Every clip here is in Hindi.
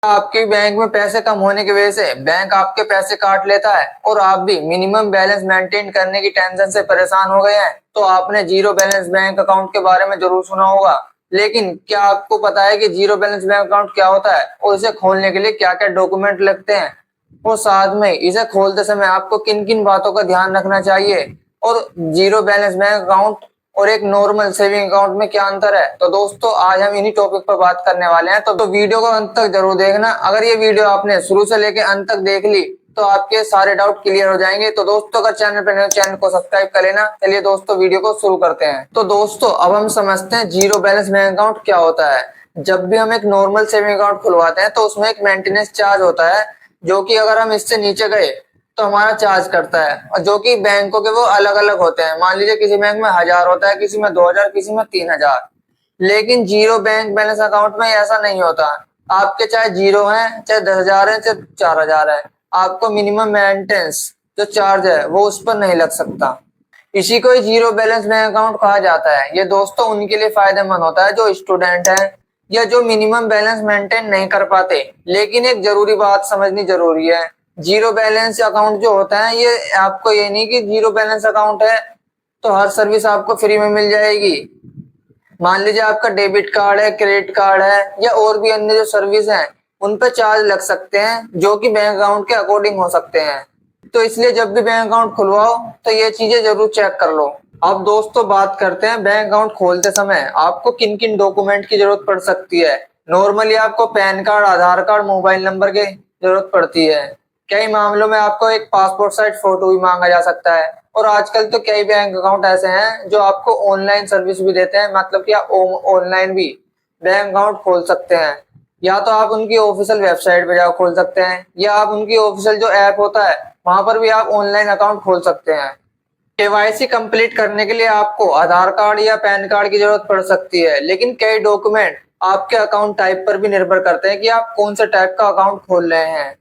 आपके बैंक में पैसे कम होने की वजह से बैंक आपके पैसे काट लेता है और आप भी मिनिमम बैलेंस मेंटेन करने की टेंशन से परेशान हो गए हैं, तो आपने जीरो बैलेंस बैंक अकाउंट के बारे में जरूर सुना होगा। लेकिन क्या आपको पता है कि जीरो बैलेंस बैंक अकाउंट क्या होता है और इसे खोलने के लिए क्या क्या डॉक्यूमेंट लगते हैं, और साथ में इसे खोलते समय आपको किन किन बातों का ध्यान रखना चाहिए, और जीरो बैलेंस बैंक अकाउंट और एक नॉर्मल सेविंग अकाउंट में क्या अंतर है। तो दोस्तों आज हम इन्हीं टॉपिक पर बात करने वाले हैं, तो वीडियो को अंत तक जरूर देखना। अगर ये वीडियो आपने शुरू से लेकर अंत तक देख ली तो आपके सारे डाउट क्लियर हो जाएंगे। तो दोस्तों अगर चैनल पर नए चैनल को सब्सक्राइब कर लेना। चलिए दोस्तों वीडियो को शुरू करते हैं। तो दोस्तों अब हम समझते हैं जीरो बैलेंस बैंक अकाउंट क्या होता है। जब भी हम एक नॉर्मल सेविंग अकाउंट खुलवाते हैं तो उसमें एक मेंटेनेंस चार्ज होता है, जो कि अगर हम इससे नीचे गए तो हमारा चार्ज करता है, और जो कि बैंकों के वो अलग अलग होते हैं। मान लीजिए किसी बैंक में 1000 होता है, किसी में 2000, किसी में 3000। लेकिन जीरो बैंक बैलेंस अकाउंट में ऐसा नहीं होता। आपके चाहे जीरो है, चाहे 10,000 है, चाहे 4000 है, आपको मिनिमम मेंटेनेंस जो चार्ज है वो उस पर नहीं लग सकता। इसी को ही जीरो बैलेंस बैंक अकाउंट कहा जाता है। ये दोस्तों उनके लिए फायदेमंद होता है जो स्टूडेंट है या जो मिनिमम बैलेंस मेंटेन नहीं कर पाते। लेकिन एक जरूरी बात समझनी जरूरी है, जीरो बैलेंस अकाउंट जो होता है ये आपको ये नहीं कि जीरो बैलेंस अकाउंट है तो हर सर्विस आपको फ्री में मिल जाएगी। मान लीजिए आपका डेबिट कार्ड है, क्रेडिट कार्ड है, या और भी अन्य जो सर्विस हैं उन पर चार्ज लग सकते हैं, जो कि बैंक अकाउंट के अकॉर्डिंग हो सकते हैं। तो इसलिए जब भी बैंक अकाउंट खुलवाओ तो ये चीजें जरूर चेक कर लो। अब दोस्तों बात करते हैं बैंक अकाउंट खोलते समय आपको किन किन डॉक्यूमेंट की जरूरत पड़ सकती है। नॉर्मली आपको पैन कार्ड, आधार कार्ड, मोबाइल नंबर की जरूरत पड़ती है। कई मामलों में आपको एक पासपोर्ट साइज फोटो भी मांगा जा सकता है। और आजकल तो कई बैंक अकाउंट ऐसे हैं जो आपको ऑनलाइन सर्विस भी देते हैं, मतलब कि आप ऑनलाइन भी बैंक अकाउंट खोल सकते हैं। या तो आप उनकी ऑफिशियल वेबसाइट पे जाकर खोल सकते हैं, या आप उनकी ऑफिशियल जो ऐप होता है वहां पर भी आप ऑनलाइन अकाउंट खोल सकते हैं। केवाईसी कंप्लीट करने के लिए आपको आधार कार्ड या पैन कार्ड की जरूरत पड़ सकती है, लेकिन कई डॉक्यूमेंट आपके अकाउंट टाइप पर भी निर्भर करते हैं कि आप कौन से टाइप का अकाउंट खोल रहे हैं।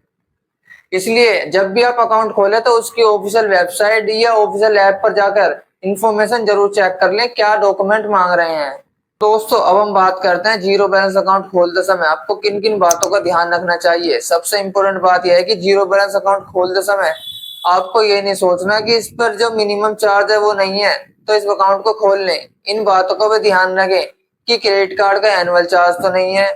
इसलिए जब भी आप अकाउंट खोले तो उसकी ऑफिशियल वेबसाइट या ऑफिशियल ऐप पर जाकर इंफॉर्मेशन जरूर चेक कर लें क्या डॉक्यूमेंट मांग रहे हैं। दोस्तों अब हम बात करते हैं जीरो बैलेंस अकाउंट खोलते समय आपको किन किन बातों का ध्यान रखना चाहिए। सबसे इंपॉर्टेंट बात यह है कि जीरो बैलेंस अकाउंट खोलते समय आपको ये नहीं सोचना कि इस पर जो मिनिमम चार्ज है वो नहीं है तो इस अकाउंट को खोल लें। इन बातों का भी ध्यान रखें कि क्रेडिट कार्ड का एनुअल चार्ज तो नहीं है,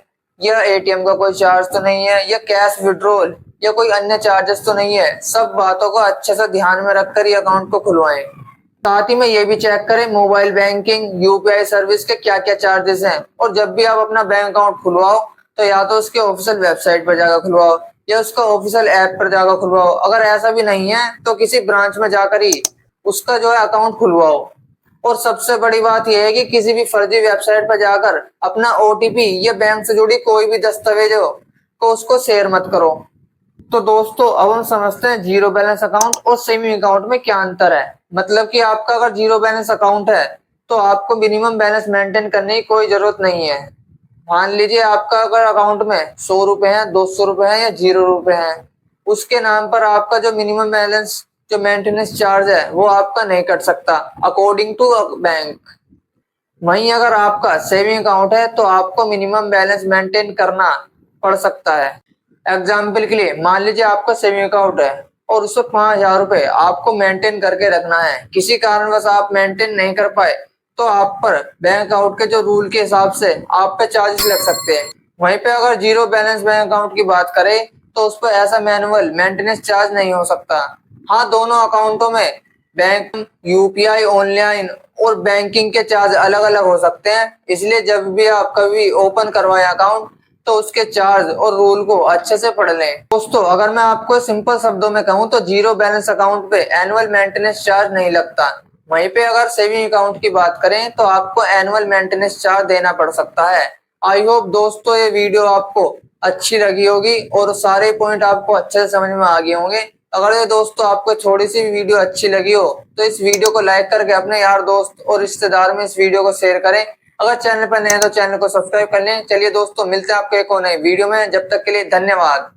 या एटीएम का कोई चार्ज तो नहीं है, या कैश विड्रॉल या कोई अन्य चार्जेस तो नहीं है। सब बातों को अच्छे से ध्यान में रखकर ये अकाउंट को खुलवाएं। साथ ही में ये भी चेक करें मोबाइल बैंकिंग, यूपीआई सर्विस के क्या क्या चार्जेस हैं। और जब भी आप अपना बैंक अकाउंट खुलवाओ तो या तो उसके ऑफिशियल वेबसाइट पर जाकर खुलवाओ या उसका ऑफिशियल ऐप पर जाकर खुलवाओ। अगर ऐसा भी नहीं है तो किसी ब्रांच में जाकर ही उसका जो है अकाउंट खुलवाओ। और सबसे बड़ी बात यह है कि किसी भी फर्जी वेबसाइट पर जाकर अपना ओटीपी या बैंक से जुड़ी कोई भी दस्तावेज हो तो उसको शेयर मत करो। तो दोस्तों अब हम समझते हैं जीरो बैलेंस अकाउंट और सेविंग अकाउंट में क्या अंतर है। मतलब कि आपका अगर जीरो बैलेंस अकाउंट है तो आपको मिनिमम बैलेंस मेंटेन करने की कोई जरूरत नहीं है। मान लीजिए आपका अगर अकाउंट में 100 रुपए है, 200 रुपए है या 0 रुपए है, उसके नाम पर आपका जो मिनिमम बैलेंस जो मेंटेनेंस चार्ज है वो आपका नहीं कट सकता अकॉर्डिंग टू बैंक। वहीं अगर आपका सेविंग अकाउंट है तो आपको मिनिमम बैलेंस मेंटेन करना पड़ सकता है। एग्जाम्पल के लिए मान लीजिए आपका सेविंग अकाउंट है और उसमें 5,000 रुपए आपको मेंटेन करके रखना है। किसी कारणवश आप मेंटेन नहीं कर पाए तो आप पर बैंक अकाउंट के जो रूल के हिसाब से आप पे चार्जेस लग सकते हैं। वहीं पे अगर जीरो बैलेंस बैंक अकाउंट की बात करें तो उस पर ऐसा मैनुअल मेंटेनेंस चार्ज नहीं हो सकता। हाँ, दोनों अकाउंटों में बैंक, यूपीआई, ऑनलाइन और बैंकिंग के चार्ज अलग अलग हो सकते हैं। इसलिए जब भी आप कभी ओपन करवाएं अकाउंट तो उसके चार्ज और रूल को अच्छे से पढ़ लें। दोस्तों अगर मैं आपको सिंपल शब्दों में कहूँ तो जीरो बैलेंस अकाउंट पे एनुअल मेंटेनेंस चार्ज नहीं लगता। वहीं पे अगर सेविंग अकाउंट की बात करें तो आपको एनुअल मेंटेनेंस चार्ज देना पड़ सकता है। आई होप दोस्तों ये वीडियो आपको अच्छी लगी होगी और सारे पॉइंट आपको अच्छे से समझ में आ गए होंगे। अगर ये दोस्तों आपको थोड़ी सी भी वीडियो अच्छी लगी हो तो इस वीडियो को लाइक करके अपने यार दोस्त और रिश्तेदार में इस वीडियो को शेयर करें। अगर चैनल पर नए हैं तो चैनल को सब्सक्राइब कर लें। चलिए दोस्तों मिलते हैं आपको एक और नई वीडियो में, जब तक के लिए धन्यवाद।